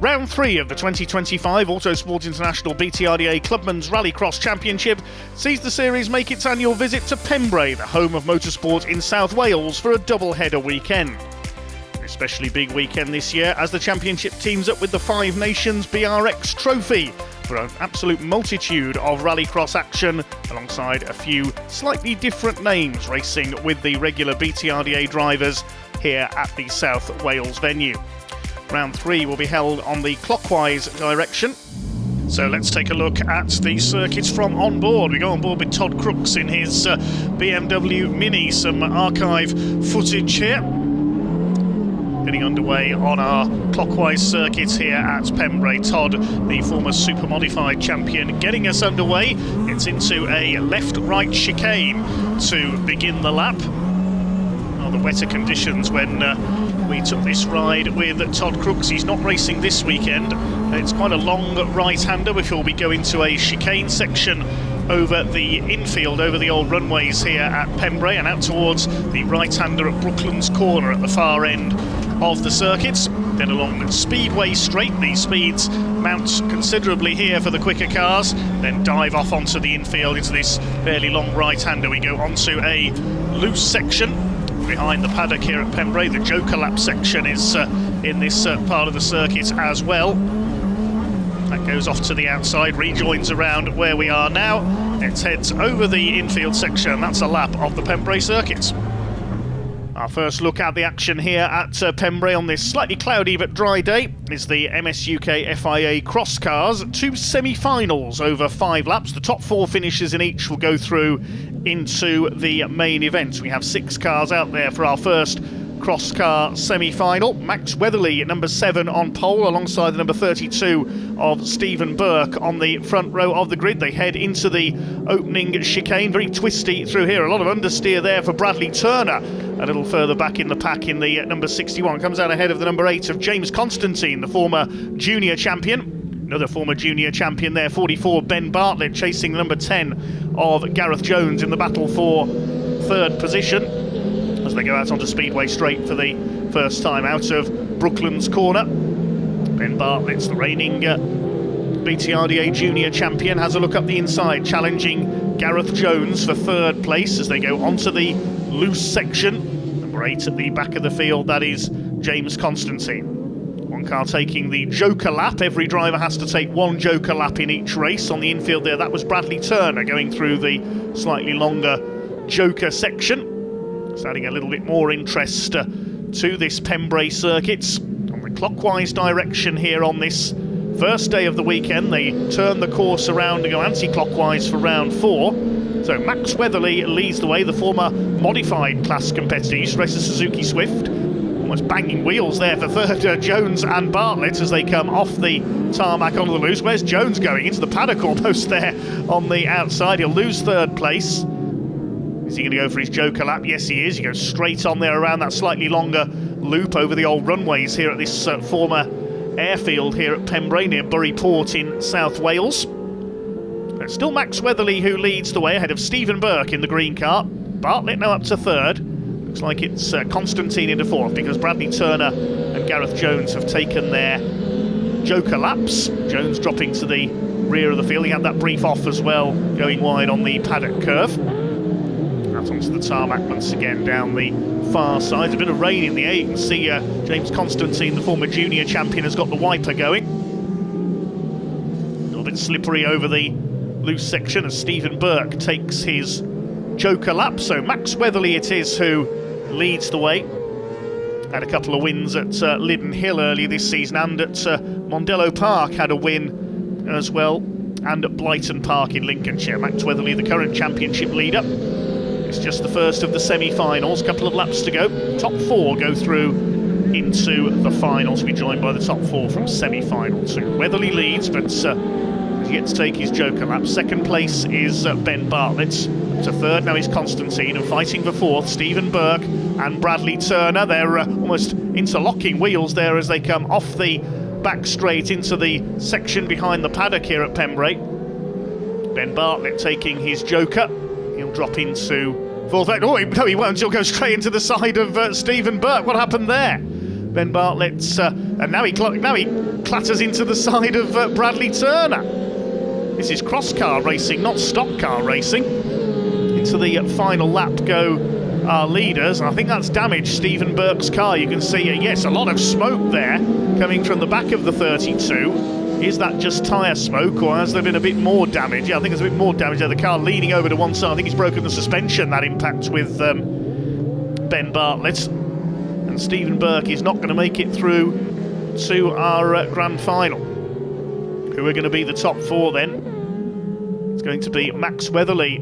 Round 3 of the 2025 Autosport International BTRDA Clubman's Rallycross Championship sees the series make its annual visit to Pembrey, the home of motorsport in South Wales, for a double-header weekend. An especially big weekend this year as the championship teams up with the Five Nations BRX Trophy for an absolute multitude of rallycross action, alongside a few slightly different names racing with the regular BTRDA drivers here at the South Wales venue. Round 3 will be held on the clockwise direction. So let's take a look at the circuits from on board. We go on board with Todd Crooks in his BMW Mini. Some archive footage here. Getting underway on our clockwise circuit here at Pembrey. Todd, the former super modified champion, getting us underway. It's into a left-right chicane to begin the lap. The wetter conditions when we took this ride with Todd Crooks. He's not racing this weekend. It's quite a long right-hander, which will be going to a chicane section over the infield, over the old runways here at Pembrey, and out towards the right-hander at Brooklands Corner at the far end of the circuits. Then along the Speedway Straight, the speeds mount considerably here for the quicker cars, then dive off onto the infield into this fairly long right-hander. We go onto a loose section behind the paddock here at Pembrey. The Joker Lap section is in this part of the circuit as well. That goes off to the outside, rejoins around where we are now. It heads over the infield section. That's a lap of the Pembrey circuit. Our first look at the action here at Pembrey on this slightly cloudy but dry day is the MS-UK FIA Cross Cars. 2 semi-finals over 5 laps. The top 4 finishers in each will go through into the main event. We have 6 cars out there for our first cross car semi-final. Max Weatherly at number 7 on pole, alongside the number 32 of Stephen Burke on the front row of the grid. They head into the opening chicane, very twisty through here. A lot of understeer there for Bradley Turner. A little further back in the pack in the number 61. Comes out ahead of the number 8 of James Constantine, the former junior champion. Another former junior champion there, 44, Ben Bartlett, chasing the number 10 of Gareth Jones in the battle for third position as they go out onto Speedway Straight for the first time out of Brooklands Corner. Ben Bartlett's the reigning BTRDA junior champion, has a look up the inside, challenging Gareth Jones for third place as they go onto the loose section. Number 8 at the back of the field, that is James Constantine. One car taking the Joker Lap. Every driver has to take one Joker Lap in each race. On the infield there, that was Bradley Turner going through the slightly longer Joker section. It's adding a little bit more interest to this Pembrey circuit. On the clockwise direction here on this first day of the weekend, they turn the course around and go anti-clockwise for round 4. So Max Weatherly leads the way, the former modified class competitor. He used to race a Suzuki Swift. Almost banging wheels there for third, Jones and Bartlett as they come off the tarmac onto the loose. Where's Jones going? Into the paddock almost there on the outside. He'll lose third place. Is he going to go for his Joker Lap? Yes, he is. He goes straight on there around that slightly longer loop over the old runways here at this former airfield here at Pembrey near Bury Port in South Wales. It's still Max Weatherly who leads the way ahead of Stephen Burke in the green car. Bartlett now up to third. Looks like it's Constantine into fourth because Bradley Turner and Gareth Jones have taken their Joker Laps. Jones dropping to the rear of the field. He had that brief off as well, going wide on the paddock curve. Out onto the tarmac once again down the far side. A bit of rain in the air. You can see James Constantine, the former junior champion, has got the wiper going. A little bit slippery over the loose section as Stephen Burke takes his Joker Lap. So Max Weatherly it is who leads the way. Had a couple of wins at Liddon Hill earlier this season, and at Mondello Park had a win as well, and at Blyton Park in Lincolnshire. Max Weatherly, the current championship leader. It's just the first of the semi-finals. Couple of laps to go. Top 4 go through into the finals. Be joined by the top 4 from semi-final 2. Weatherly leads, but he's yet to take his Joker Lap. Second place is Ben Bartlett. To third now is Constantine, and fighting for fourth, Stephen Burke and Bradley Turner. They're almost interlocking wheels there as they come off the back straight into the section behind the paddock here at Pembrey. Ben Bartlett taking his Joker. He'll drop into fourth. Oh, no, he won't. He'll go straight into the side of Stephen Burke. What happened there? Ben Bartlett And now he clatters into the side of Bradley Turner. This is cross car racing, not stock car racing. Into the final lap go our leaders. I think that's damaged Stephen Burke's car. You can see, yes, a lot of smoke there coming from the back of the 32. Is that just tyre smoke, or has there been a bit more damage? Yeah, I think there's a bit more damage there. The car leaning over to one side. I think he's broken the suspension, that impact with Ben Bartlett. And Stephen Burke is not going to make it through to our grand final. Who are going to be the top four then? It's going to be Max Weatherly,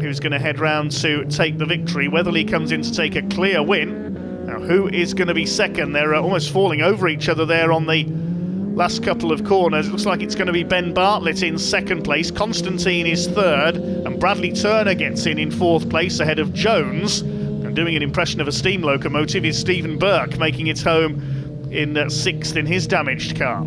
who's going to head round to take the victory. Weatherly comes in to take a clear win. Now, who is going to be second? They're almost falling over each other there on the last couple of corners. It looks like it's going to be Ben Bartlett in second place. Constantine is third, and Bradley Turner gets in fourth place ahead of Jones. And doing an impression of a steam locomotive is Stephen Burke, making it home in sixth in his damaged car.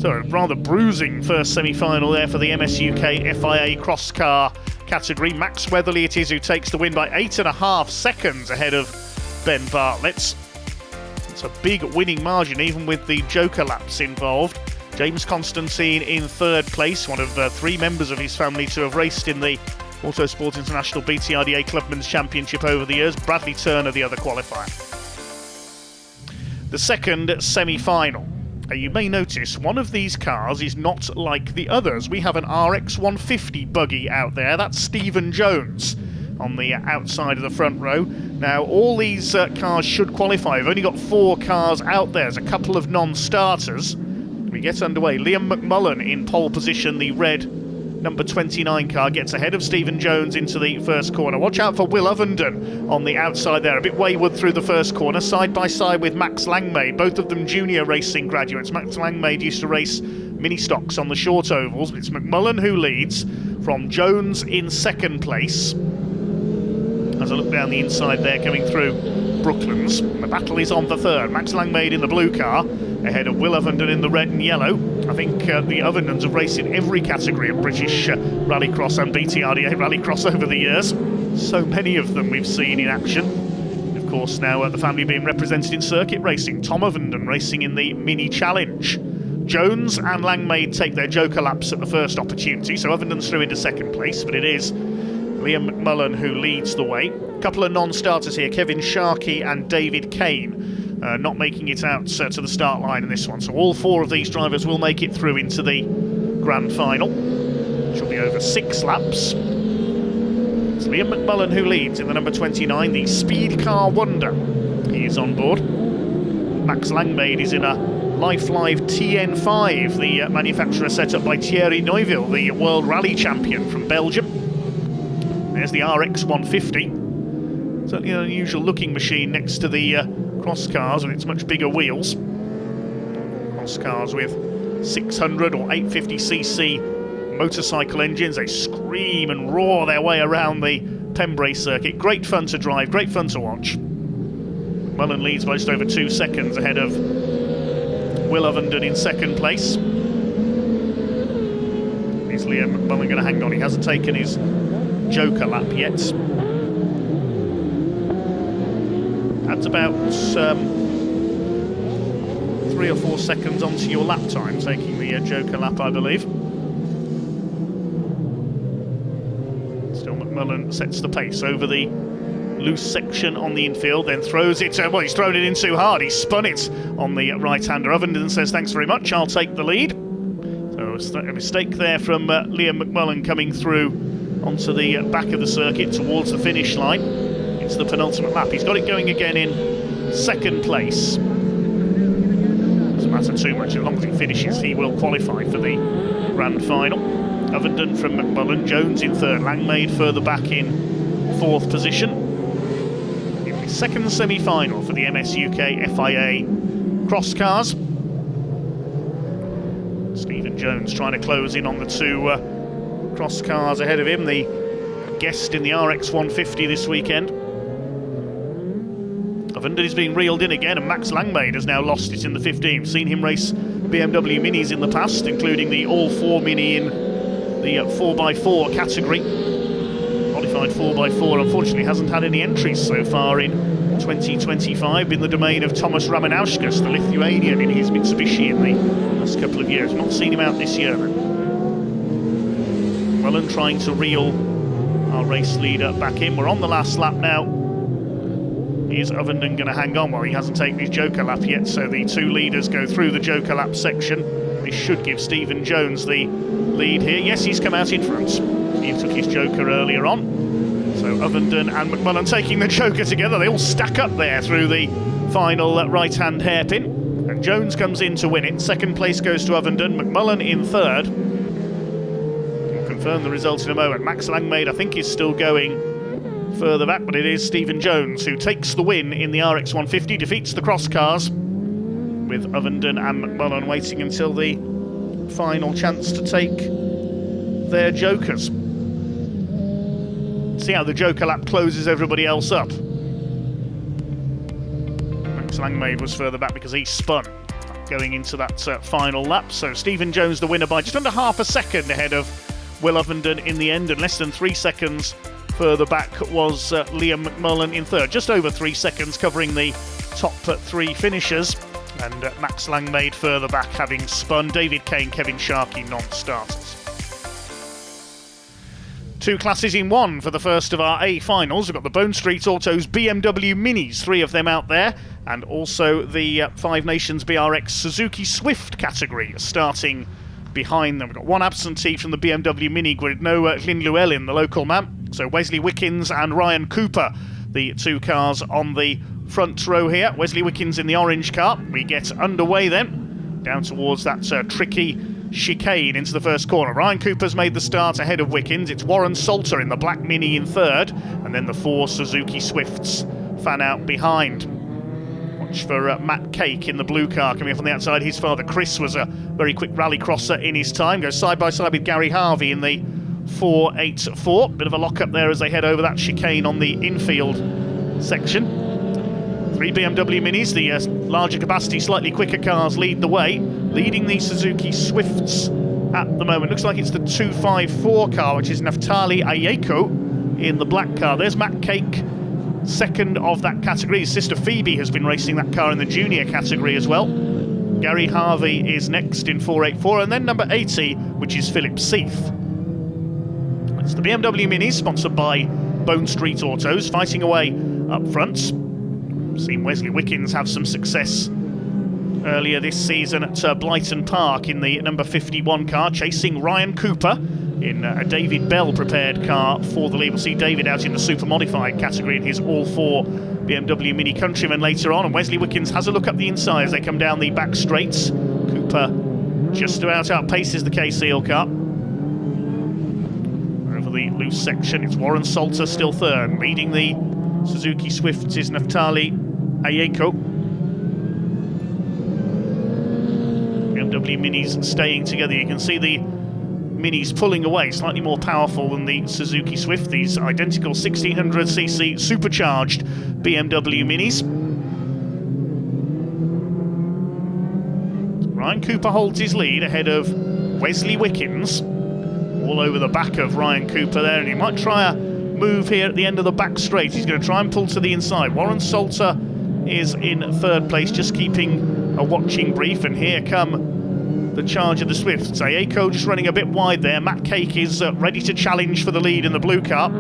So a rather bruising first semi-final there for the MSUK FIA cross car category. Max Weatherly it is who takes the win by 8.5 seconds ahead of Ben Bartlett. It's a big winning margin, even with the joker laps involved. James Constantine in third place, one of three members of his family to have raced in the Autosport International BTRDA Clubmen's Championship over the years. Bradley Turner, the other qualifier. The second semi-final. You may notice one of these cars is not like the others. We have an RX 150 buggy out there. That's Stephen Jones on the outside of the front row. Now, all these cars should qualify. We've only got 4 cars out there. There's a couple of non-starters. We get underway. Liam McMullen in pole position. The red number 29 car gets ahead of Stephen Jones into the first corner. Watch out for Will Ovenden on the outside there. A bit wayward through the first corner, side by side with Max Langmaid. Both of them junior racing graduates. Max Langmaid used to race mini stocks on the short ovals. It's McMullen who leads from Jones in second place. As I look down the inside there, coming through Brooklands. The battle is on for third. Max Langmaid in the blue car, ahead of Will Ovenden in the red and yellow. I think the Ovendens have raced in every category of British Rallycross and BTRDA Rallycross over the years. So many of them we've seen in action. Of course, now the family being represented in circuit racing. Tom Ovenden racing in the Mini Challenge. Jones and Langmaid take their joker laps at the first opportunity, so Ovenden's through into second place, but it is Liam McMullen who leads the way. A couple of non-starters here, Kevin Sharkey and David Kane, not making it out to the start line in this one. So all 4 of these drivers will make it through into the grand final, which will be over 6 laps. It's Liam McMullen who leads in the number 29, the Speed Car Wonder. He is on board. Max Langmaid is in a Life-Live TN5, the manufacturer set up by Thierry Neuville, the World Rally Champion from Belgium. There's the RX 150. Certainly an unusual looking machine next to the cross cars with its much bigger wheels. Cross cars with 600 or 850cc motorcycle engines. They scream and roar their way around the Pembrey circuit. Great fun to drive, great fun to watch. McMullen leads by just over 2 seconds ahead of Will Ovenden in second place. Is Liam McMullen going to hang on? He hasn't taken his joker lap yet. That's about 3 or 4 seconds onto your lap time, taking the joker lap, I believe. Still McMullen sets the pace over the loose section on the infield, then throws it, well, he's thrown it in too hard, he spun it on the right-hander. Ovenden says, thanks very much, I'll take the lead. So a mistake there from Liam McMullen coming through onto the back of the circuit towards the finish line. It's the penultimate lap. He's got it going again in second place. Doesn't matter too much, as long as he finishes, he will qualify for the grand final. Ovenden from McMullen, Jones in third, Langmaid further back in fourth position. In the second semi-final for the MSUK FIA cross cars. Stephen Jones trying to close in on the 2 cross cars ahead of him, the guest in the RX 150 this weekend. Ovenden is being reeled in again, and Max Langmaid has now lost it in the 15. We've seen him race BMW Minis in the past, including the All-4 Mini in the 4x4 category. Modified 4x4 unfortunately hasn't had any entries so far in 2025 been the domain of Tomas Ramanauskas, the Lithuanian, in his Mitsubishi in the last couple of years. Not seen him out this year, though. Mullen trying to reel our race leader back in. We're on the last lap now. Is Ovenden going to hang on? Well, he hasn't taken his Joker lap yet, so the two leaders go through the Joker lap section. This should give Stephen Jones the lead here. Yes, he's come out in front. He took his Joker earlier on. So Ovenden and McMullen taking the Joker together. They all stack up there through the final right-hand hairpin. And Jones comes in to win it. Second place goes to Ovenden. McMullen in third. We'll confirm the results in a moment. Max Langmaid, I think, is still going further back, but it is Stephen Jones who takes the win in the RX 150, defeats the cross cars, with Ovenden and McMullen waiting until the final chance to take their Jokers. See how the Joker lap closes everybody else up. Max Langmaid was further back because he spun going into that final lap. So Stephen Jones the winner by just under half a second ahead of Will Ovenden in the end, and less than 3 seconds further back was Liam McMullen in third. Just over 3 seconds covering the top 3 finishers. And Max Langmaid further back having spun. David Kane, Kevin Sharkey, non-starters. 2 classes in 1 for the first of our A finals. We've got the Bone Street Autos BMW Minis, 3 of them out there, and also the Five Nations BRX Suzuki Swift category starting behind them. We've got 1 absentee from the BMW Mini grid, no Llyn Llewellyn, the local man. So Wesley Wickens and Ryan Cooper, the 2 cars on the front row here. Wesley Wickens in the orange car. We get underway then, down towards that tricky chicane into the first corner. Ryan Cooper's made the start ahead of Wickens. It's Warren Salter in the black Mini in third, and then the 4 Suzuki Swifts fan out behind. Watch for Matt Cake in the blue car coming up on the outside. His father Chris was a very quick rally crosser in his time. Goes side by side with Gary Harvey in the 484. Bit of a lock up there as they head over that chicane on the infield section. 3 BMW Minis, the larger capacity, slightly quicker cars lead the way, leading the Suzuki Swifts at the moment. Looks like it's the 254 car, which is Naftali Ayeko in the black car. There's Matt Cake, second of that category. His sister Phoebe has been racing that car in the junior category as well. Gary Harvey is next in 484, and then number 80, which is Philip Seath. It's the BMW Mini, sponsored by Bone Street Autos, fighting away up front. Seen Wesley Wickens have some success earlier this season at Blyton Park in the number 51 car, chasing Ryan Cooper in a David Bell prepared car for the lead. We'll see David out in the super modified category in his all-4 BMW Mini Countryman later on, and Wesley Wickens has a look up the inside as they come down the back straights. Cooper just about outpaces the K-Seal car. Over the loose section, it's Warren Salter still third. Leading the Suzuki Swifts is Naftali Ayeko. BMW Minis staying together. You can see the Minis pulling away, slightly more powerful than the Suzuki Swift. These identical 1600cc supercharged BMW Minis. Ryan Cooper holds his lead ahead of Wesley Wickens. All over the back of Ryan Cooper there, and he might try a move here at the end of the back straight. He's going to try and pull to the inside. Warren Salter is in third place, just keeping a watching brief, and here come the charge of the Swifts. Ayeko just running a bit wide there. Matt Cake is ready to challenge for the lead in the blue car.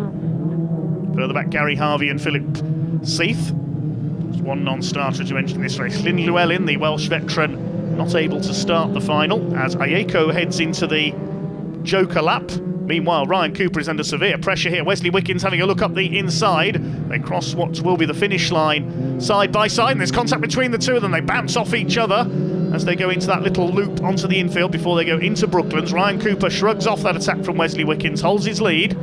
Further back, Gary Harvey and Philip Seath. There's 1 non-starter to mention in this race. Llyn Llewellyn, the Welsh veteran, not able to start the final as Ayeko heads into the Joker lap. Meanwhile, Ryan Cooper is under severe pressure here. Wesley Wickens having a look up the inside. They cross what will be the finish line side by side, and there's contact between the two of them. They bounce off each other as they go into that little loop onto the infield before they go into Brooklands. Ryan Cooper shrugs off that attack from Wesley Wickens, holds his lead.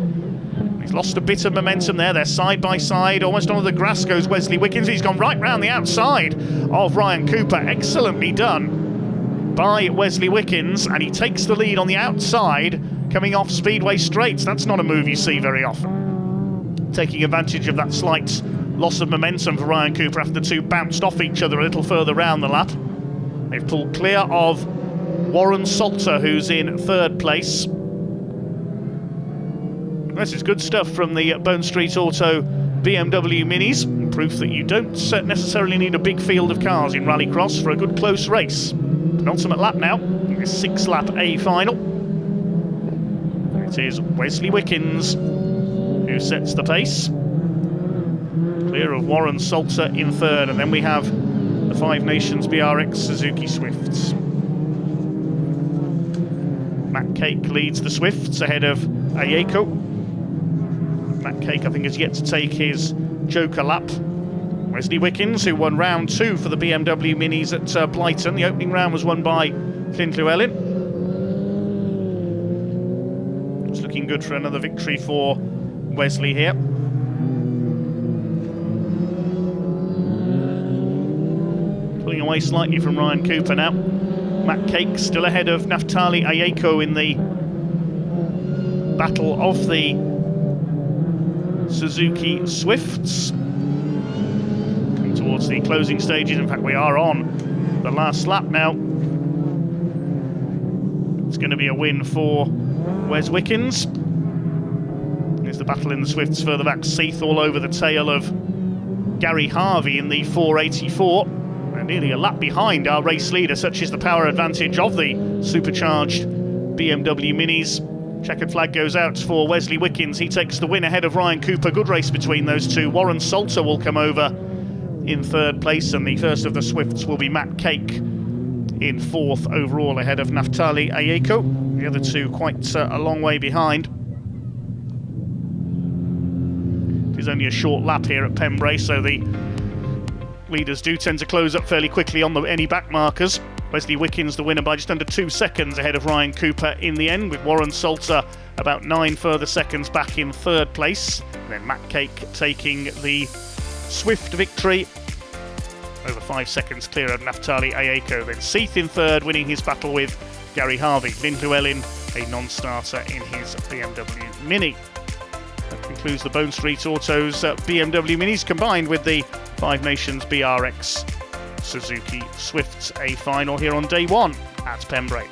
He's lost a bit of momentum there. They're side by side. Almost onto the grass goes Wesley Wickens. He's gone right round the outside of Ryan Cooper. Excellently done by Wesley Wickens, and he takes the lead on the outside coming off Speedway straights. That's not a move you see very often. Taking advantage of that slight loss of momentum for Ryan Cooper after the two bounced off each other a little further round the lap. They've pulled clear of Warren Salter, who's in third place. This is good stuff from the Bone Street Auto BMW Minis. proof that you don't necessarily need a big field of cars in Rallycross for a good close race. Penultimate lap now, in this 6-lap A final. It is Wesley Wickens who sets the pace. Clear of Warren Salter in third, and then we have the Five Nations BRX Suzuki Swifts. Matt Cake leads the Swifts ahead of Ayeko. Matt Cake, I think, has yet to take his Joker lap. Wesley Wickens, who won round 2 for the BMW Minis at Blyton. The opening round was won by Clint Llewellyn. It's looking good for another victory for Wesley here. Pulling away slightly from Ryan Cooper now. Matt Cake still ahead of Naftali Ayeko in the battle of the Suzuki Swifts. Coming towards the closing stages. In fact, we are on the last lap now. It's going to be a win for Wes Wickens. There's the battle in the Swifts further back. Seath all over the tail of Gary Harvey in the 484. And nearly a lap behind our race leader. Such is the power advantage of the supercharged BMW Minis. Checkered flag goes out for Wesley Wickens. He takes the win ahead of Ryan Cooper. Good race between those two. Warren Salter will come over in third place, and the first of the Swifts will be Matt Cake in fourth overall ahead of Naftali Ayeko. The other two quite a long way behind. It is only a short lap here at Pembrey, so the leaders do tend to close up fairly quickly on any back markers. Wesley Wickens the winner by just under 2 seconds ahead of Ryan Cooper in the end, with Warren Salter about 9 further seconds back in third place. And then Matt Cake taking the swift victory, over 5 seconds clear of Naftali Ayeko. Then Seath in third, winning his battle with Gary Harvey. Lynn Llewellyn, a non-starter in his BMW Mini. That concludes the Bone Street Autos BMW Minis combined with the Five Nations BRX Suzuki Swifts A final here on day 1 at Pembrey.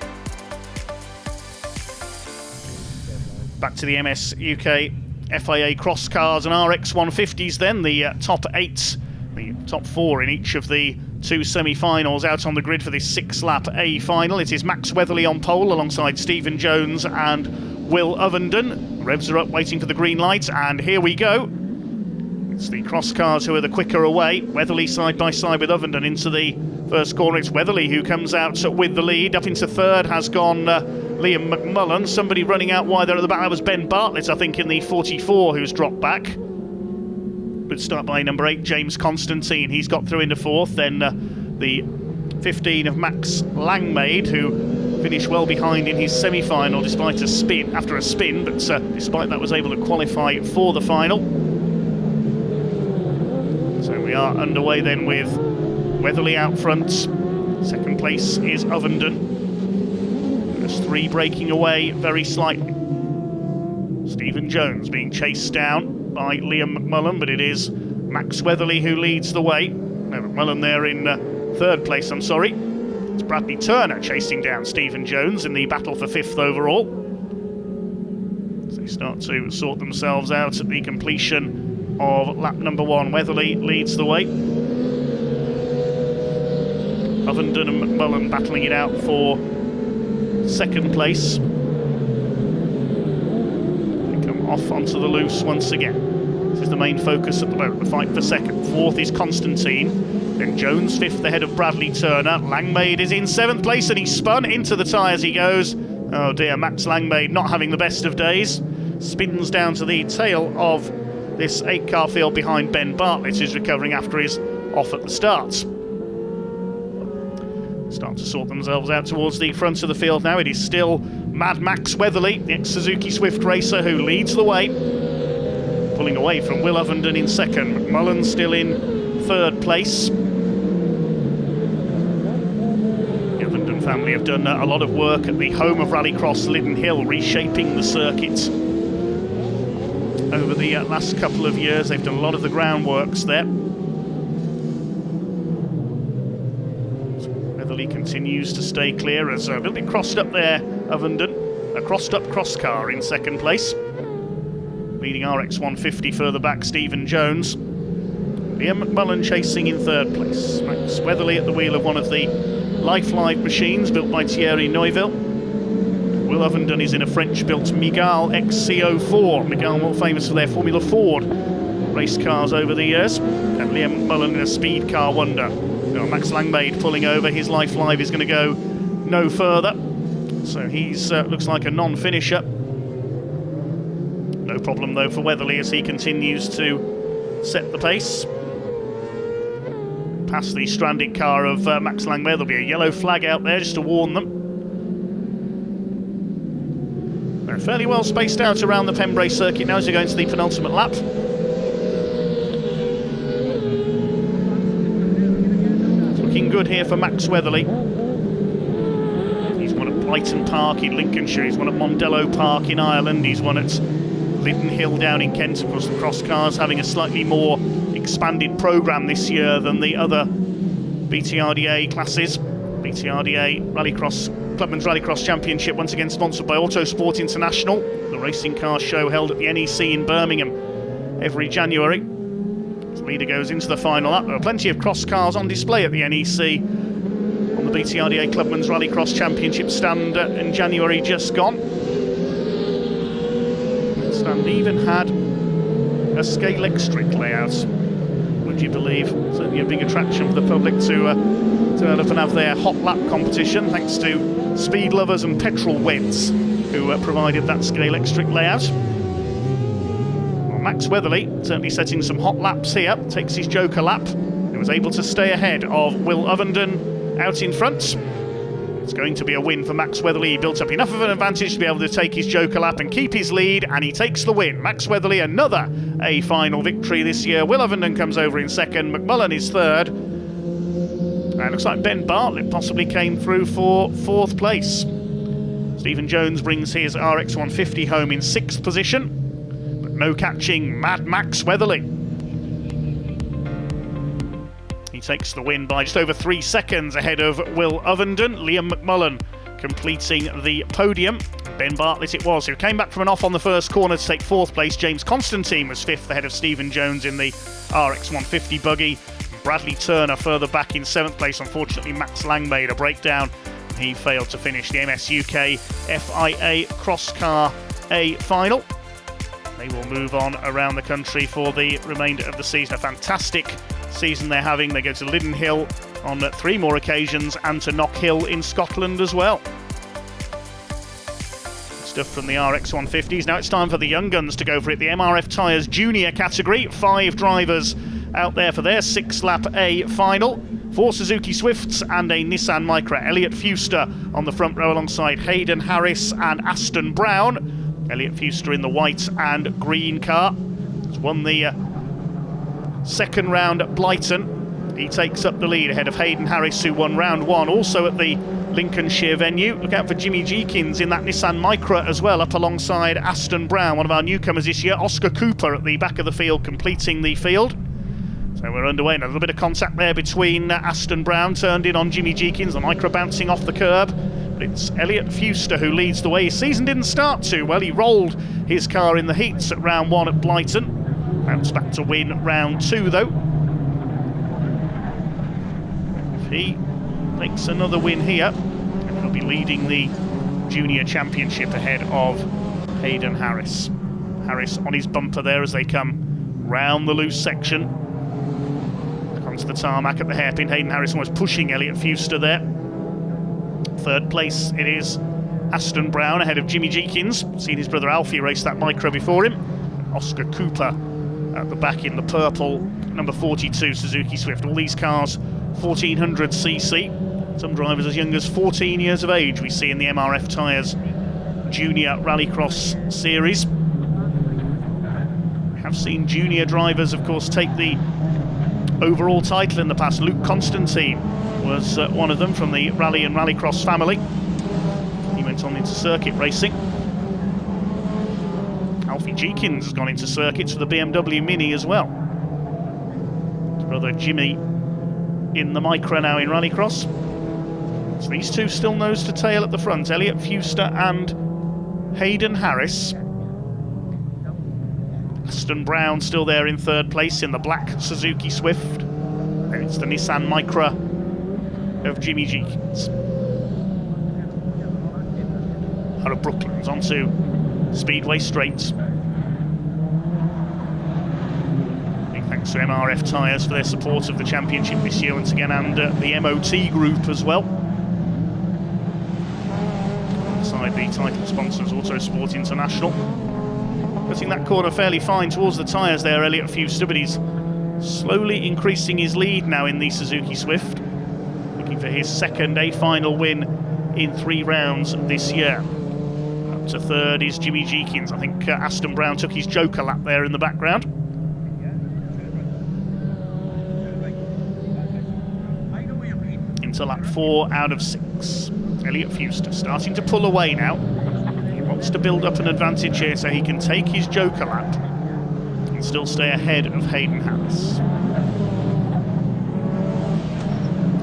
Back to the MS UK FIA Cross Cars and RX 150s then, the top 8, the top 4 in each of the 2 semi-finals out on the grid for this 6-lap A final. It is Max Weatherly on pole alongside Stephen Jones and Will Ovenden. Revs are up waiting for the green light, and here we go. It's the cross cars who are the quicker away. Weatherly side by side with Ovenden into the first corner. It's Weatherly who comes out with the lead. Up into third has gone Liam McMullen. Somebody running out wide there at the back. That was Ben Bartlett, I think, in the 44 who's dropped back. Good start by number 8, James Constantine. He's got through into fourth. Then the 15 of Max Langmaid, who finished well behind in his semi-final despite a spin, but despite that was able to qualify for the final. So we are underway then with Weatherly out front. Second place is Ovenden. There's 3 breaking away very slightly. Stephen Jones being chased down by Liam McMullen, but it is Max Weatherly who leads the way. No, McMullen there in third place, I'm sorry. It's Bradley Turner chasing down Stephen Jones in the battle for 5th overall. As they start to sort themselves out at the completion of lap number 1. Weatherly leads the way. Ovenden and McMullen battling it out for second place. They come off onto the loose once again. This is the main focus at the moment, the fight for second. Fourth is Constantine. Then Jones 5th ahead of Bradley Turner. Langmaid is in 7th place and he's spun into the tyres he goes. Oh dear, Max Langmaid not having the best of days. Spins down to the tail of this 8-car field behind Ben Bartlett, who's recovering after his off at the start. Start to sort themselves out towards the front of the field now. It is still Mad Max Weatherly, the ex-Suzuki Swift racer, who leads the way. Pulling away from Will Ovenden in second. McMullen still in third place. The Ovenden family have done a lot of work at the home of Rallycross, Liddon Hill, reshaping the circuit. Over the last couple of years, they've done a lot of the groundworks there. Weatherly continues to stay clear as a little bit crossed up there, Ovenden. A crossed up cross car in second place. Leading RX 150 further back, Stephen Jones. Liam McMullen chasing in third place. Max Weatherly at the wheel of one of the Lifeline machines built by Thierry Neuville. Will Ovenden is in a French-built Miguel XC04. Miguel more famous for their Formula Ford race cars over the years. And Liam McMullen in a speed car wonder. Max Langmaid pulling over. His Lifeline is going to go no further. So he's looks like a non-finisher. No problem though for Weatherly as he continues to set the pace. Past the stranded car of Max Langmaid. There'll be a yellow flag out there just to warn them. They're fairly well spaced out around the Pembrey circuit now as they go into the penultimate lap. It's looking good here for Max Weatherly. He's won at Brighton Park in Lincolnshire, he's won at Mondello Park in Ireland, he's won at Linden Hill down in Kent. Of course, the cross cars having a slightly more expanded programme this year than the other BTRDA classes. BTRDA Rallycross, Clubman's Rallycross Championship, once again sponsored by Autosport International, the racing car show held at the NEC in Birmingham every January. As the leader goes into the final lap, there are plenty of cross cars on display at the NEC on the BTRDA Clubman's Rallycross Championship stand in January just gone. The stand even had a Scalextric layout, would you believe? Certainly a big attraction for the public to turn up and have their hot lap competition, thanks to speed lovers and petrol weds who provided that Scalextric layout. Well, Max Weatherly certainly setting some hot laps here, takes his joker lap. He was able to stay ahead of Will Ovenden out in front. It's going to be a win for Max Weatherly. He built up enough of an advantage to be able to take his joker lap and keep his lead, and he takes the win. Max Weatherly, another A final victory this year. Will Ovenden comes over in second, McMullen is third. And it looks like Ben Bartlett possibly came through for fourth place. Stephen Jones brings his RX150 home in sixth position, but no catching Mad Max Weatherly. He takes the win by just over 3 seconds ahead of Will Ovenden. Liam McMullen completing the podium. Ben Bartlett it was who came back from an off on the first corner to take fourth place. James Constantine was fifth ahead of Stephen Jones in the RX150 buggy. Bradley Turner further back in seventh place. Unfortunately, Max Langmaid a breakdown. He failed to finish the MS UK FIA Cross Car A final. They will move on around the country for the remainder of the season. A fantastic season they're having. They go to Linden Hill on 3 more occasions and to Knockhill in Scotland as well. Stuff from the RX150s. Now it's time for the young guns to go for it. The MRF Tyres Junior category. 5 drivers out there for their 6-lap A final. 4 Suzuki Swifts and a Nissan Micra. Elliot Fuster on the front row alongside Hayden Harris and Aston Brown. Elliot Fuster in the white and green car. He's won the second round at Blighton. He takes up the lead ahead of Hayden Harris, who won round 1, also at the Lincolnshire venue. Look out for Jimmy Jeekins in that Nissan Micra as well, up alongside Aston Brown, one of our newcomers this year. Oscar Cooper at the back of the field, completing the field. So we're underway. A little bit of contact there between Aston Brown, turned in on Jimmy Jeekins, the Micra bouncing off the curb. But it's Elliot Fuster who leads the way. His season didn't start too well. He rolled his car in the heats at round 1 at Blighton. Bounced back to win round 2 though. If he makes another win here, he'll be leading the Junior Championship ahead of Hayden Harris. Harris on his bumper there as they come round the loose section. Onto the tarmac at the hairpin. Hayden Harris almost pushing Elliot Fuster there. Third place it is Aston Brown ahead of Jimmy Jeekins. Seen his brother Alfie race that Micra before him. Oscar Cooper at the back in the purple number 42 Suzuki Swift. All these cars 1400cc. Some drivers as young as 14 years of age we see in the MRF Tyres Junior Rallycross series. We have seen junior drivers, of course, take the overall title in the past. Luke Constantine was one of them from the Rally and Rallycross family. He went on into circuit racing. Alfie Jeekins has gone into circuits for the BMW Mini as well. His brother Jimmy in the Micra now in Rallycross. So these two still nose to tail at the front, Elliot Fuster and Hayden Harris. Aston Brown still there in third place in the black Suzuki Swift. And it's the Nissan Micra of Jimmy Jenkins. Out of Brooklands onto Speedway Straights. Big thanks to MRF Tyres for their support of the championship this year once again, and the MOT group as well. Alongside the title sponsors, Autosport International. Putting that corner fairly fine towards the tyres there, Elliot Fuster, but he's slowly increasing his lead now in the Suzuki Swift. Looking for his second A-final win in 3 rounds this year. Up to third is Jimmy Jenkins. I think Aston Brown took his joker lap there in the background. Into lap 4 out of 6. Elliot Fuster starting to pull away now. He wants to build up an advantage here so he can take his joker lap and still stay ahead of Hayden Harris.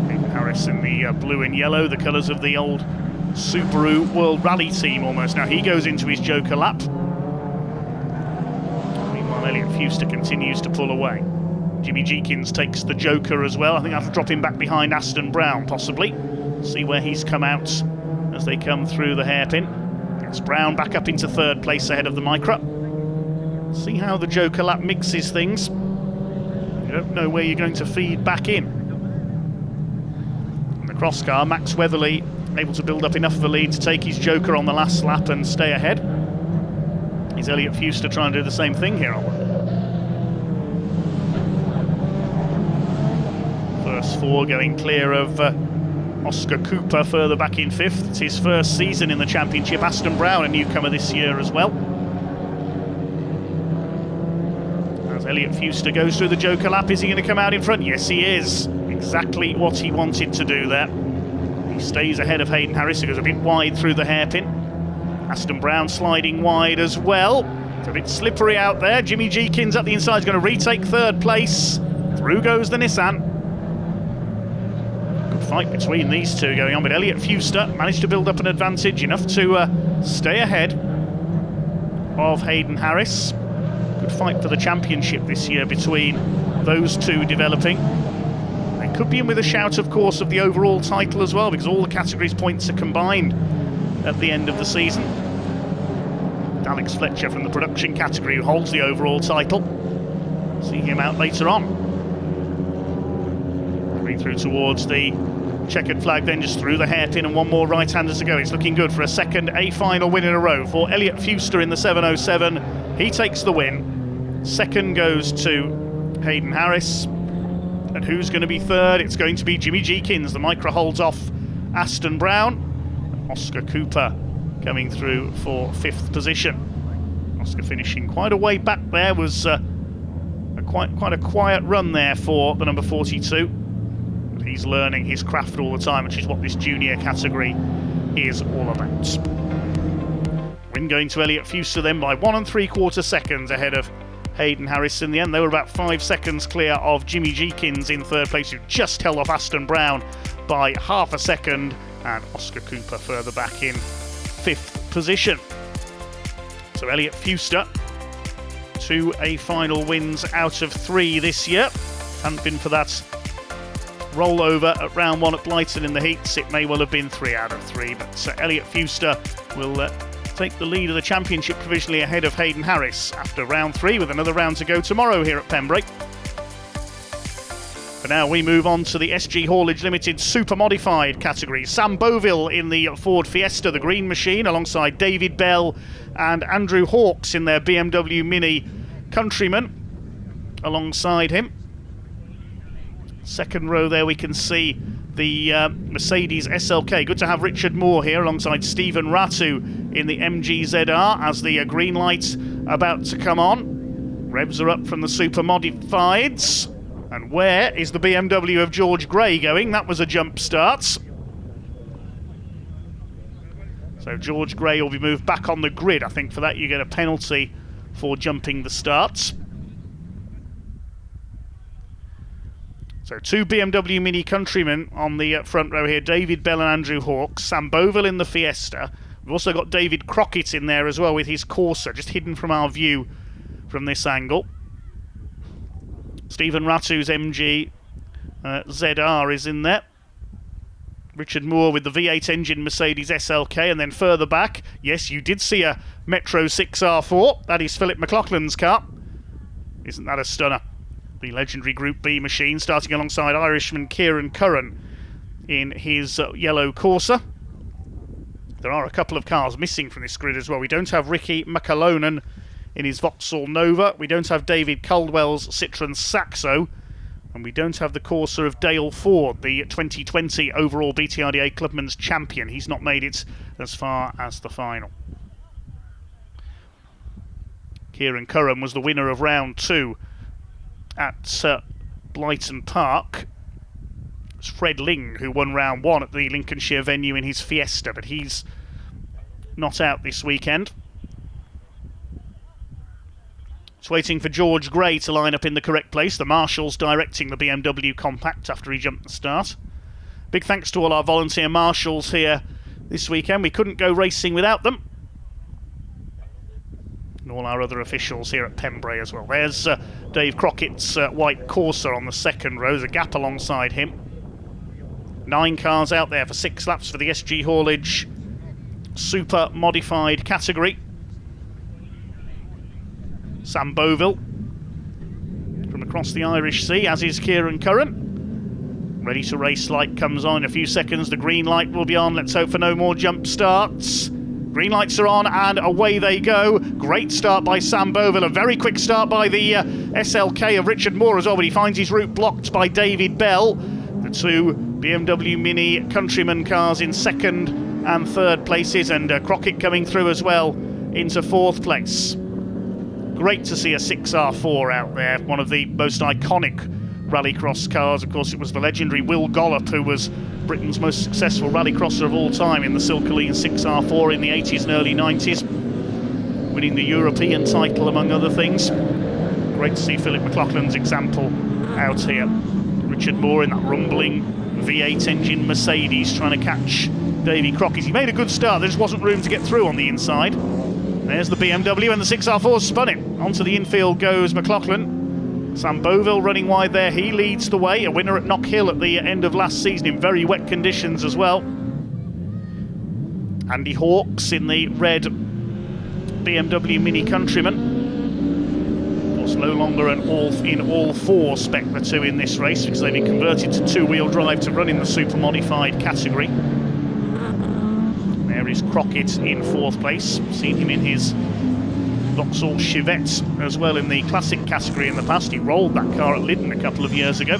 Hayden Harris in the blue and yellow, the colours of the old Subaru World Rally team almost. Now he goes into his joker lap. Meanwhile, Elliot Fuster continues to pull away. Jimmy Jenkins takes the joker as well. I think that'll drop him back behind Aston Brown, possibly. See where he's come out as they come through the hairpin. Gets Brown back up into third place ahead of the Micra. See how the joker lap mixes things. You don't know where you're going to feed back in. And the cross car, Max Weatherly, able to build up enough of a lead to take his joker on the last lap and stay ahead. Is Elliot Fuster trying to do the same thing here, I wonder? First 4 going clear of Oscar Cooper further back in 5th. It's his first season in the championship. Aston Brown, a newcomer this year as well. As Elliot Fuster goes through the joker lap, is he going to come out in front? Yes, he is. Exactly what he wanted to do there. He stays ahead of Hayden Harris, who goes a bit wide through the hairpin. Aston Brown sliding wide as well. It's a bit slippery out there. Jimmy Jenkins up the inside is going to retake third place. Through goes the Nissan. Good fight between these two going on, but Elliot Fuster managed to build up an advantage enough to stay ahead of Hayden Harris. Good fight for the championship this year between those two developing. They could be in with a shout, of course, of the overall title as well, because all the categories points are combined at the end of the season. Alex Fletcher from the production category who holds the overall title. See him out later on. Coming through towards the checkered flag, then just through the hairpin, and one more right-hander to go. It's looking good for a second A-final win in a row for Elliot Fuster in the 707. He takes the win. Second goes to Hayden Harris. And who's going to be third? It's going to be Jimmy Jenkins. The Micra holds off Aston Brown. Oscar Cooper coming through for 5th position. Oscar finishing quite a way back there. Was quite a quiet run there for the number 42. But he's learning his craft all the time, which is what this junior category is all about. Win going to Elliot Fuster then by 1 3/4 seconds ahead of Hayden Harris. In the end, they were about 5 seconds clear of Jimmy Jenkins in third place, who just held off Aston Brown by half a second, and Oscar Cooper further back in 5th position. So Elliot Fuster, 2 A-final wins out of 3 this year. Hadn't been for that rollover at round 1 at Blyton in the heats, it may well have been 3 out of 3, but Elliot Fuster will take the lead of the championship provisionally ahead of Hayden Harris after round 3, with another round to go tomorrow here at Pembrey. For now, we move on to the SG Haulage Limited Super Modified category. Sam Boville in the Ford Fiesta, the green machine, alongside David Bell and Andrew Hawkes in their BMW Mini Countryman alongside him. Second row there we can see the Mercedes SLK. Good to have Richard Moore here alongside Stephen Ratu in the MG-ZR as the green light's about to come on. Revs are up from the Super Modifieds. And where is the BMW of George Gray going? That was a jump start. So George Gray will be moved back on the grid. I think for that you get a penalty for jumping the starts. So 2 BMW Mini Countrymen on the front row here. David Bell and Andrew Hawkes. Sam Boville in the Fiesta. We've also got David Crockett in there as well with his Corsa, just hidden from our view from this angle. Stephen Ratu's MG ZR is in there. Richard Moore with the V8 engine Mercedes SLK, and then further back, yes, you did see a Metro 6R4. That is Philip McLaughlin's car. Isn't that a stunner? The legendary Group B machine, starting alongside Irishman Kieran Curran in his yellow Corsa. There are a couple of cars missing from this grid as well. We don't have Ricky McAlonan in his Vauxhall Nova. We don't have David Caldwell's Citroën Saxo. And we don't have the Corsa of Dale Ford, the 2020 overall BTRDA Clubman's champion. He's not made it as far as the final. Kieran Curran was the winner of round 2 at Blyton Park. It's Fred Ling who won round 1 at the Lincolnshire venue in his Fiesta, but he's not out this weekend. It's waiting for George Gray to line up in the correct place. The Marshal's directing the BMW Compact after he jumped the start. Big thanks to all our volunteer marshals here this weekend. We couldn't go racing without them. And all our other officials here at Pembrey as well. There's Dave Crockett's white Corsa on the second row. There's a gap alongside him. 9 cars out there for 6 laps for the SG Haulage Super Modified category. Sam Boville from across the Irish Sea, as is Kieran Curran. Ready to race light comes on in a few seconds. The green light will be on. Let's hope for no more jump starts. Green lights are on and away they go. Great start by Sam Boville. A very quick start by the SLK of Richard Moore as well, but he finds his route blocked by David Bell. The 2 BMW Mini Countryman cars in 2nd and 3rd places, and Crockett coming through as well into 4th place. Great to see a 6R4 out there, one of the most iconic rallycross cars. Of course, it was the legendary Will Gollop who was Britain's most successful rallycrosser of all time in the Silkaleen 6R4 in the 80s and early 90s, winning the European title among other things. Great to see Philip McLaughlin's example out here. Richard Moore in that rumbling V8 engine Mercedes trying to catch Davy Crockett. He made a good start, there just wasn't room to get through on the inside. There's the BMW and the 6R4 spun it. Onto the infield goes McLaughlin. Sam Boville running wide there. He leads the way. A winner at Knockhill at the end of last season in very wet conditions as well. Andy Hawkes in the red BMW Mini Countryman. Of course, no longer an all-4 spec, the 2 in this race, because they've been converted to 2-wheel drive to run in the super modified category. There is Crockett in 4th place. Seen him in his Vauxhall Chevette as well in the classic category in the past. He rolled that car at Lyddon a couple of years ago.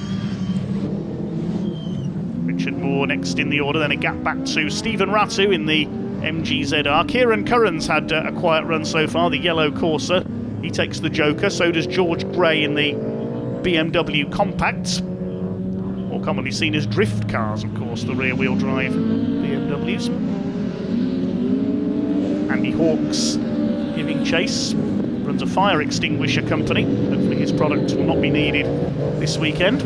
Richard Moore next in the order, then a gap back to Stephen Ratu in the MG ZR. Kieran Curran's had a quiet run so far, the yellow Corsa. He takes the Joker, so does George Gray in the BMW Compact. More commonly seen as drift cars, of course, the rear-wheel drive BMWs. Andy Hawkes giving chase, runs a fire extinguisher company. Hopefully his product will not be needed this weekend.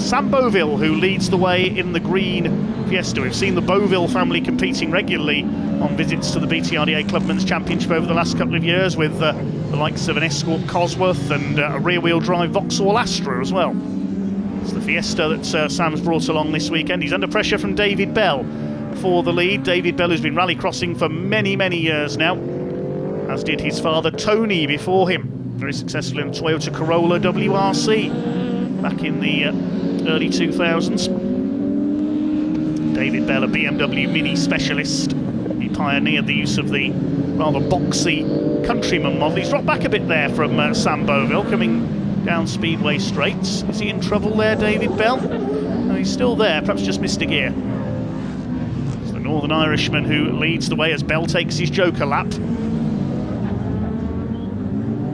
Sam Boville, who leads the way in the green Fiesta. We've seen the Boville family competing regularly on visits to the BTRDA Clubman's Championship over the last couple of years, with the likes of an Escort Cosworth and a rear-wheel drive Vauxhall Astra as well. It's the Fiesta that Sam's brought along this weekend. He's under pressure from David Bell for the lead. David Bell has been rallycrossing for many, many years now, as did his father Tony before him. Very successful in a Toyota Corolla WRC back in the early 2000s. David Bell, a BMW Mini specialist. He pioneered the use of the rather boxy Countryman model. He's dropped back a bit there from Sam Boville, coming down Speedway straights. Is he in trouble there, David Bell? No, he's still there, perhaps just missed a gear. It's the Northern Irishman who leads the way as Bell takes his Joker lap.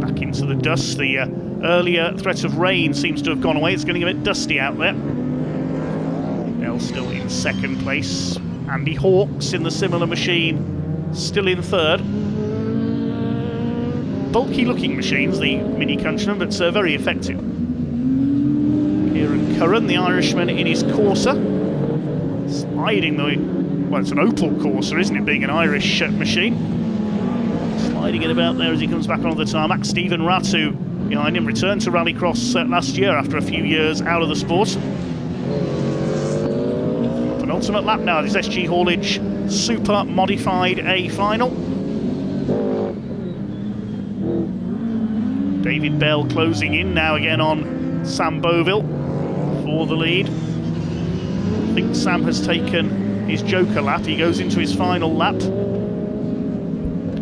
Back into the dust. The earlier threat of rain seems to have gone away. It's getting a bit dusty out there. Bell still in 2nd place. Andy Hawkes in the similar machine, still in 3rd. Bulky looking machines, the Mini Countryman, but very effective. Kieran Curran, the Irishman, in his Corsa. Sliding the, well, it's an Opel Corsa, isn't it, being an Irish machine. sliding it about there as he comes back onto the tarmac. Stephen Ratu behind him, returned to Rallycross last year after a few years out of the sport. Penultimate lap now, this SG Haulage Super Modified A final. David Bell closing in now again on Sam Boville for the lead. I think Sam has taken his joker lap. He goes into his final lap.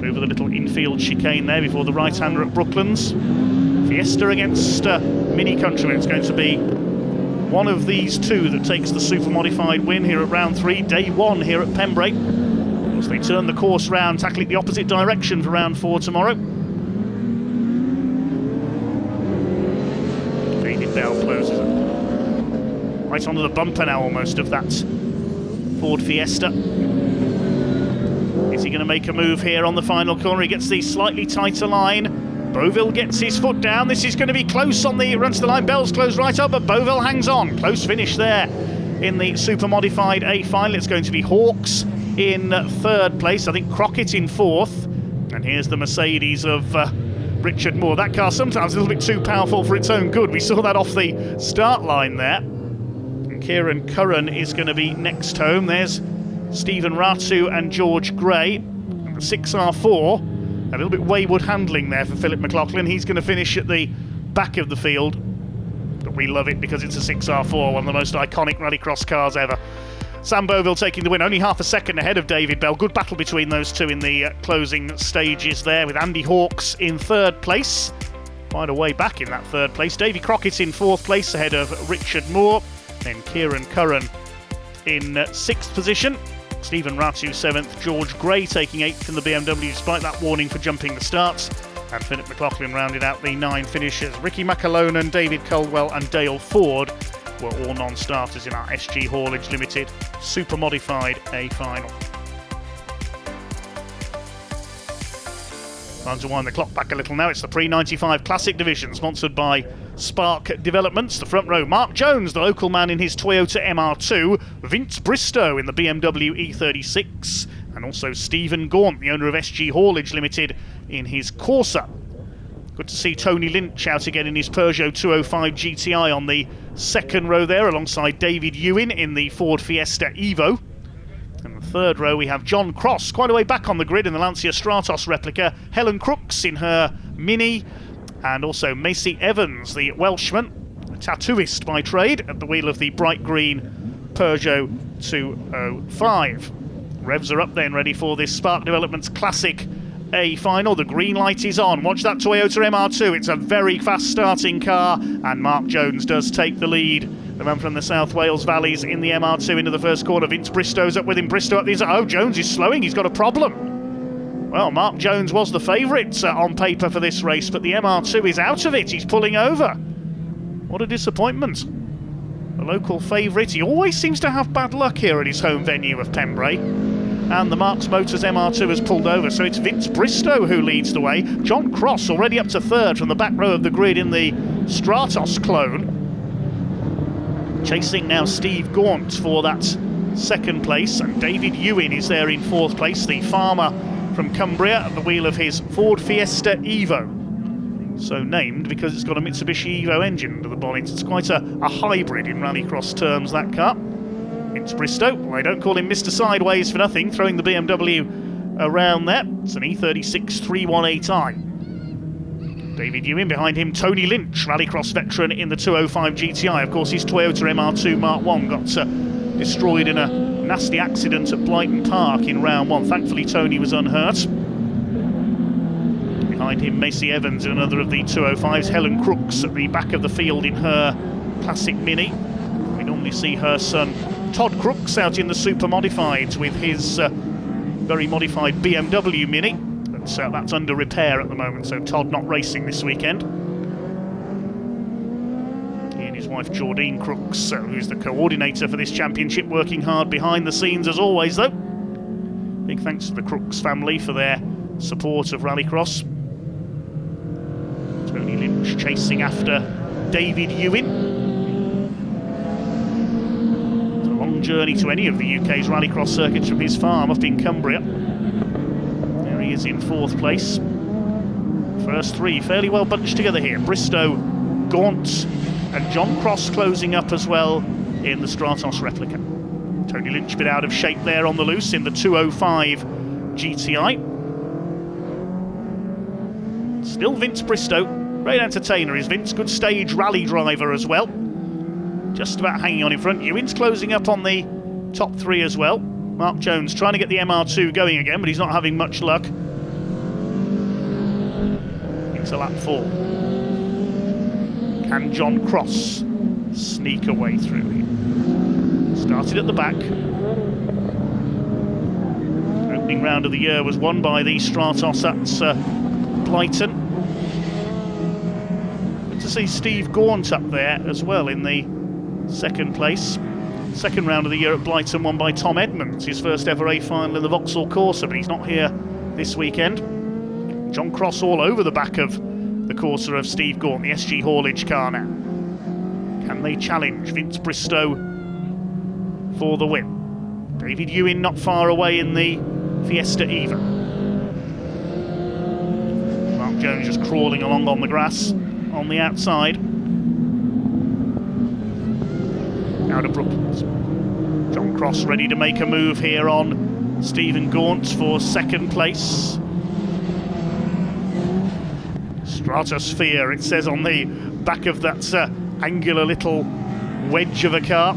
Over the little infield chicane there before the right-hander at Brooklands. Fiesta against Mini Countryman. It's going to be one of these two that takes the super modified win here at round 3, day 1 here at Pembrey. As they turn the course round, tackling the opposite direction for round 4 tomorrow. David Bell closes it right onto the bumper now almost of that Ford Fiesta. Is he going to make a move here on the final corner? He gets the slightly tighter line. Boville gets his foot down. This is going to be close on the run to the line. Bell's closed right up, but Boville hangs on. Close finish there in the super modified A final. It's going to be Hawks in 3rd place. I think Crockett in 4th. And here's the Mercedes of Richard Moore. That car sometimes a little bit too powerful for its own good. We saw that off the start line there. And Kieran Curran is going to be next home. There's Stephen Ratu and George Gray. And the 6R4, a little bit wayward handling there for Philip McLaughlin. He's going to finish at the back of the field. But we love it because it's a 6R4, one of the most iconic rallycross cars ever. Sam Boville taking the win, only half a second ahead of David Bell. Good battle between those two in the closing stages there, with Andy Hawks in 3rd place. Quite a way back in that 3rd place. Davy Crockett in 4th place ahead of Richard Moore. Then Kieran Curran in 6th position. Stephen Ratu 7th. George Gray taking 8th in the BMW despite that warning for jumping the starts. And Philip McLaughlin rounded out the 9 finishers. Ricky McAlonan, David Caldwell and Dale Ford were all non-starters in our SG Haulage Limited Super Modified A final. Time to wind the clock back a little now. It's the Pre-95 Classic Division, sponsored by Spark Developments. The front row, Mark Jones, the local man in his Toyota MR2, Vince Bristow in the BMW E36, and also Stephen Gaunt, the owner of SG Haulage Limited, in his Corsa. Good to see Tony Lynch out again in his Peugeot 205 GTI on the 2nd row there, alongside David Ewan in the Ford Fiesta Evo. And the 3rd row we have John Cross, quite a way back on the grid in the Lancia Stratos replica, Helen Crooks in her Mini, and also Macy Evans, the Welshman, a tattooist by trade, at the wheel of the bright green Peugeot 205. Revs are up then, ready for this Spark Developments Classic A final. The green light is on. Watch that Toyota MR2. It's a very fast starting car, and Mark Jones does take the lead. The man from the South Wales Valleys in the MR2 into the first corner. Vince Bristow's up with him. Bristow up these. Oh, Jones is slowing. He's got a problem. Well, Mark Jones was the favourite on paper for this race, but the MR2 is out of it. He's pulling over. What a disappointment. The local favourite. He always seems to have bad luck here at his home venue of Pembrey. And the Marks Motors MR2 has pulled over, so it's Vince Bristow who leads the way. John Cross already up to 3rd from the back row of the grid in the Stratos clone. Chasing now Steve Gaunt for that 2nd place, and David Ewan is there in 4th place, the farmer from Cumbria at the wheel of his Ford Fiesta Evo. So named because it's got a Mitsubishi Evo engine under the bonnet. It's quite a hybrid in rallycross terms, that car. Vince Bristow, well, I don't call him Mr. Sideways for nothing, throwing the BMW around there. It's an E36 318i. David Ewan behind him, Tony Lynch, rallycross veteran in the 205 GTI. Of course, his Toyota MR2 Mark 1 got destroyed in a nasty accident at Blyton Park in round 1. Thankfully, Tony was unhurt. Behind him, Macy Evans in another of the 205s. Helen Crooks at the back of the field in her classic Mini. We normally see her son Todd Crooks out in the super modifieds with his very modified BMW Mini. But that's under repair at the moment, so Todd not racing this weekend. He and his wife Jordine Crooks, who's the coordinator for this championship, working hard behind the scenes as always though. Big thanks to the Crooks family for their support of Rallycross. Tony Lynch chasing after David Ewan. Journey to any of the UK's rallycross circuits from his farm up in Cumbria. There he is is in 4th place. First 3 fairly well bunched together here. Bristow, Gaunt and John Cross closing up as well in the Stratos replica. Tony Lynch a bit out of shape there on the loose in the 205 GTI. Still Vince Bristow, great entertainer is Vince, good stage rally driver as well. Just about hanging on in front. Ewing's closing up on the top 3 as well. Mark Jones trying to get the MR2 going again, but he's not having much luck. Into lap 4. Can John Cross sneak a way through here? Started at the back. Opening round of the year was won by the Stratos at Blyton. Good to see Steve Gaunt up there as well in the 2nd place. Second round of the year at Blyton won by Tom Edmonds, his first ever A final in the Vauxhall Corsa, but he's not here this weekend. John Cross all over the back of the Corsa of Steve Gaunt, the SG haulage car now. Can they challenge Vince Bristow for the win? David Ewing not far away in the Fiesta Eva. Mark Jones just crawling along on the grass on the outside. Out of Brooklands. John Cross ready to make a move here on Stephen Gaunt for 2nd place. Stratosphere, it says on the back of that angular little wedge of a car.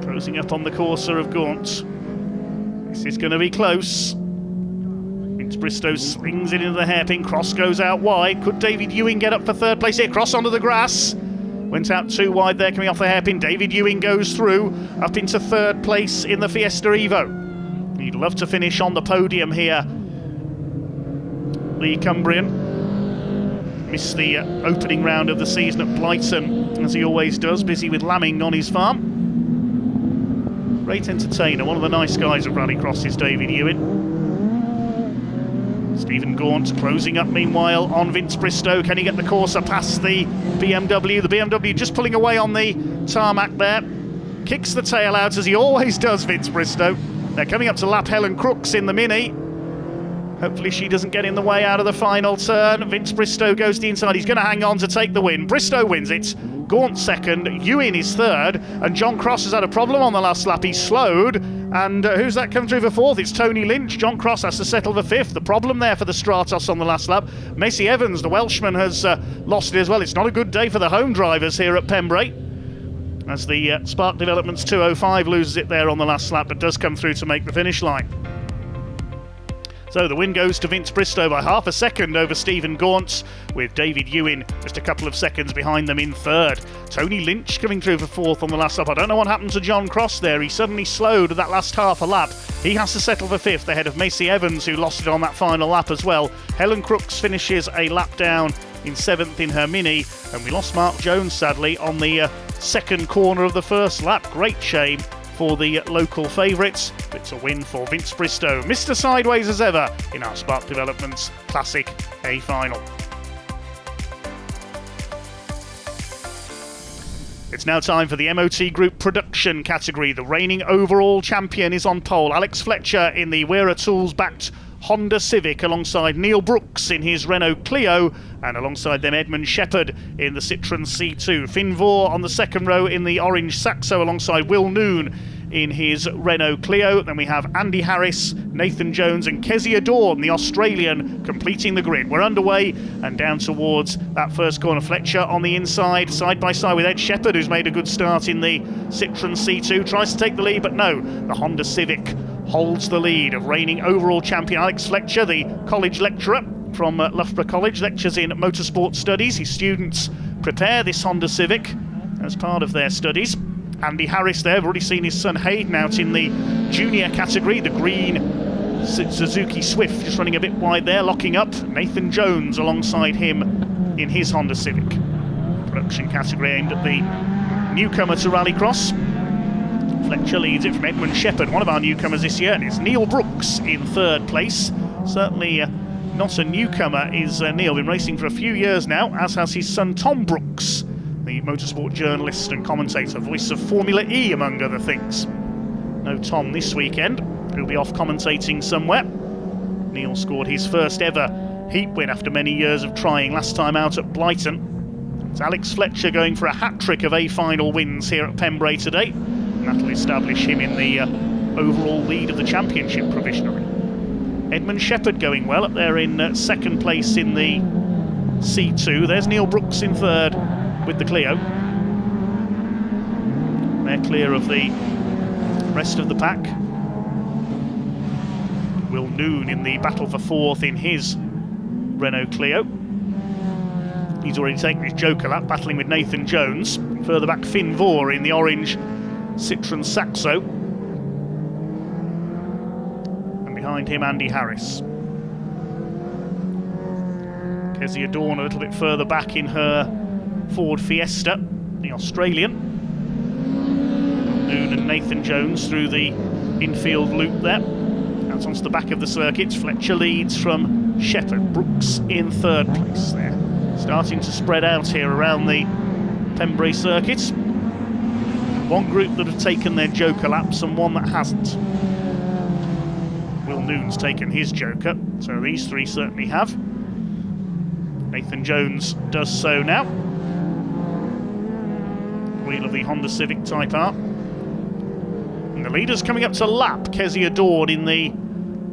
Closing up on the Corsa of Gaunt. This is going to be close. Vince Bristow slings it into the hairpin. Cross goes out wide. Could David Ewing get up for 3rd place here? Cross onto the grass. Went out too wide there, coming off the hairpin. David Ewing goes through, up into 3rd place in the Fiesta Evo. He'd love to finish on the podium here. The Cumbrian missed the opening round of the season at Blyton, as he always does, busy with lambing on his farm. Great entertainer, one of the nice guys of Rallycross is David Ewing. Stephen Gaunt closing up meanwhile on Vince Bristow. Can he get the Corsa past the BMW? The BMW just pulling away on the tarmac there. Kicks the tail out as he always does, Vince Bristow. They're coming up to lap Helen Crooks in the Mini. Hopefully she doesn't get in the way out of the final turn. Vince Bristow goes to the inside. He's going to hang on to take the win. Bristow wins it. Gaunt 2nd. Ewing is 3rd. And John Cross has had a problem on the last lap. He's slowed. And who's that come through for 4th? It's Tony Lynch. John Cross has to settle for 5th. The problem there for the Stratos on the last lap. Macy Evans, the Welshman, has lost it as well. It's not a good day for the home drivers here at Pembrey, as the Spark Developments 205 loses it there on the last lap, but does come through to make the finish line. So the win goes to Vince Bristow by half a second over Stephen Gaunt, with David Ewing just a couple of seconds behind them in 3rd. Tony Lynch coming through for 4th on the last lap. I don't know what happened to John Cross there. He suddenly slowed that last half a lap. He has to settle for 5th ahead of Macy Evans, who lost it on that final lap as well. Helen Crooks finishes a lap down in 7th in her Mini, and we lost Mark Jones sadly on the 2nd corner of the 1st lap. Great shame for the local favourites. It's a win for Vince Bristow, Mr. Sideways as ever in our Spark Developments Classic A final. It's now time for the MOT Group Production category. The reigning overall champion is on pole. Alex Fletcher in the Wera Tools-backed Honda Civic, alongside Neil Brooks in his Renault Clio, and alongside them Edmund Shepherd in the Citroën C2. Finn Vore on the 2nd row in the orange Saxo, alongside Will Noon in his Renault Clio. Then we have Andy Harris, Nathan Jones and Kezia Dawn, the Australian, completing the grid. We're underway and down towards that first corner. Fletcher on the inside, side by side with Ed Shepherd, who's made a good start in the Citroën C2. Tries to take the lead, but no, the Honda Civic holds the lead of reigning overall champion Alex Fletcher, the college lecturer from Loughborough College, lectures in motorsport studies. His students prepare this Honda Civic as part of their studies. Andy Harris there, we've already seen his son Hayden out in the junior category, the green Suzuki Swift, just running a bit wide there, locking up. Nathan Jones alongside him in his Honda Civic. Production category aimed at the newcomer to Rallycross. Fletcher leads it from Edmund Shepherd, one of our newcomers this year, and it's Neil Brooks in 3rd place. Certainly not a newcomer is Neil, been racing for a few years now, as has his son Tom Brooks, the motorsport journalist and commentator, voice of Formula E among other things. No Tom this weekend. who'll be off commentating somewhere. Neil scored his first ever heat win after many years of trying, last time out at Blighton. It's Alex Fletcher going for a hat-trick of A-final wins here at Pembrey today, and that'll establish him in the overall lead of the championship provisionally. Edmund Shepherd going well up there in second place in the C2. There's Neil Brooks in third with the Clio. They're clear of the rest of the pack. Will Noon in the battle for fourth in his Renault Clio. He's already taken his Joker lap, battling with Nathan Jones. Further back, Finn Vore in the orange Citroen Saxo. And behind him, Andy Harris. Kezia Dawn a little bit further back in her Ford Fiesta, the Australian. Noon and Nathan Jones through the infield loop there. That's onto the back of the circuits. Fletcher leads from Shepherd. Brooks in third place there. Starting to spread out here around the Pembrey circuits. One group that have taken their Joker laps and one that hasn't. Will Noon's taken his Joker, so these three certainly have. Nathan Jones does so now. Wheel of the Honda Civic Type R. And the leaders coming up to lap. Kezia Dawn in the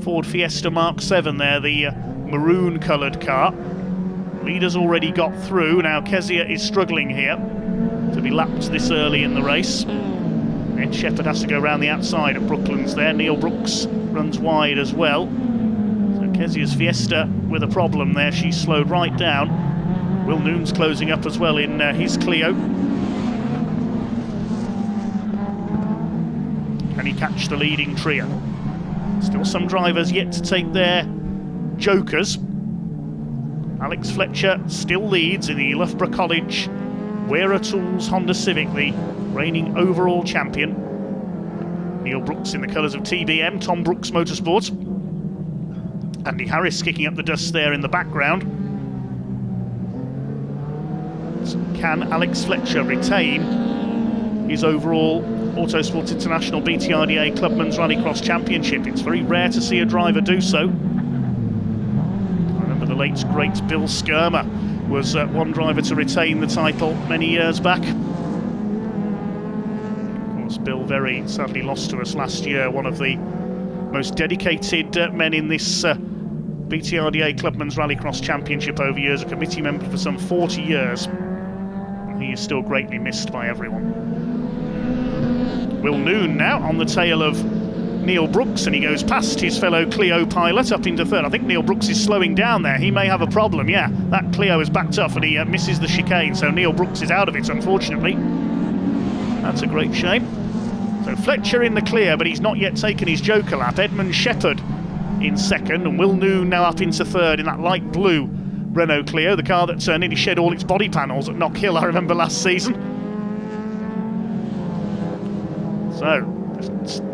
Ford Fiesta Mark 7 there, the maroon coloured car. Leaders already got through. Now Kezia is struggling here to be lapped this early in the race. Ed Shepherd has to go around the outside at Brooklands there. Neil Brooks runs wide as well. So Kezia's Fiesta with a problem there. She's slowed right down. Will Noon's closing up as well in his Clio. Can he catch the leading trio? Still some drivers yet to take their Jokers. Alex Fletcher still leads in the Loughborough College Wearer Tools Honda Civic, the reigning overall champion. Neil Brooks in the colours of TBM, Tom Brooks Motorsports. Andy Harris kicking up the dust there in the background. So can Alex Fletcher retain his overall Autosport International BTRDA Clubman's Rallycross Championship? It's very rare to see a driver do so. The late great Bill Skirmer was one driver to retain the title many years back. Of course, Bill very sadly lost to us last year, one of the most dedicated men in this BTRDA Clubman's Rallycross Championship over years, a committee member for some 40 years. He is still greatly missed by everyone. Will Noon now on the tail of Neil Brooks, and he goes past his fellow Clio pilot up into third. I think Neil Brooks is slowing down there. He may have a problem. Yeah, that Clio is backed up and he misses the chicane, so Neil Brooks is out of it, unfortunately. That's a great shame. So Fletcher in the clear, but he's not yet taken his Joker lap. Edmund Shepherd in second, and Will Noon now up into third in that light blue Renault Clio, the car that nearly shed all its body panels at Knock Hill, I remember last season. So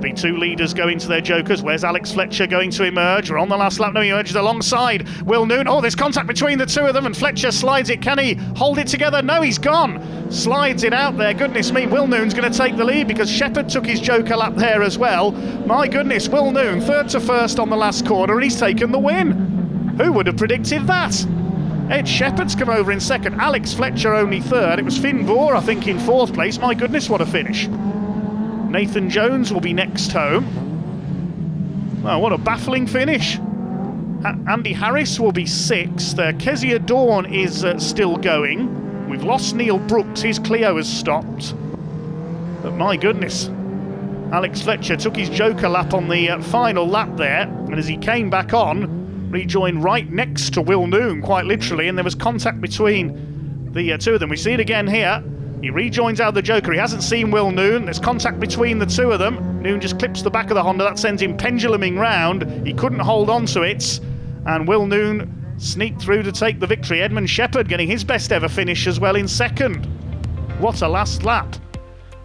the two leaders go into their Jokers. Where's Alex Fletcher going to emerge? We're on the last lap. No, he emerges alongside Will Noon. Oh, there's contact between the two of them, and Fletcher slides it. Can he hold it together? No, he's gone. Slides it out there. Goodness me, Will Noon's going to take the lead because Shepherd took his Joker lap there as well. My goodness, Will Noon, third to first on the last corner, and he's taken the win. Who would have predicted that? Ed Shepherd's come over in second. Alex Fletcher only third. It was Finn Vore, I think, in fourth place. My goodness, what a finish. Nathan Jones will be next home. Oh, what a baffling finish. Andy Harris will be sixth. Kezia Dawn is still going. We've lost Neil Brooks. His Clio has stopped. But my goodness. Alex Fletcher took his Joker lap on the final lap there. And as he came back on, rejoined right next to Will Noon, quite literally. And there was contact between the two of them. We see it again here. He rejoins out of the Joker. He hasn't seen Will Noon. There's contact between the two of them. Noon just clips the back of the Honda. That sends him penduluming round. He couldn't hold on to it. And Will Noon sneaked through to take the victory. Edmund Shepherd getting his best ever finish as well in second. What a last lap.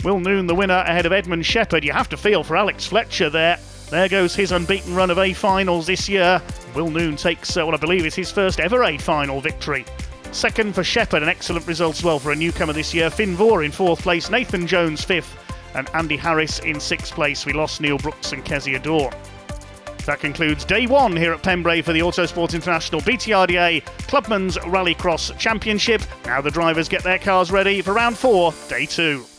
Will Noon the winner ahead of Edmund Shepherd. You have to feel for Alex Fletcher there. There goes his unbeaten run of A-finals this year. Will Noon takes what I believe is his first ever A-final victory. Second for Shepherd, an excellent result as well for a newcomer this year. Finn Vore in fourth place, Nathan Jones fifth, and Andy Harris in 6th place. We lost Neil Brooks and Kezia Dawn. That concludes day 1 here at Pembrey for the Autosport International BTRDA Clubman's Rallycross Championship. Now the drivers get their cars ready for round 4, day 2.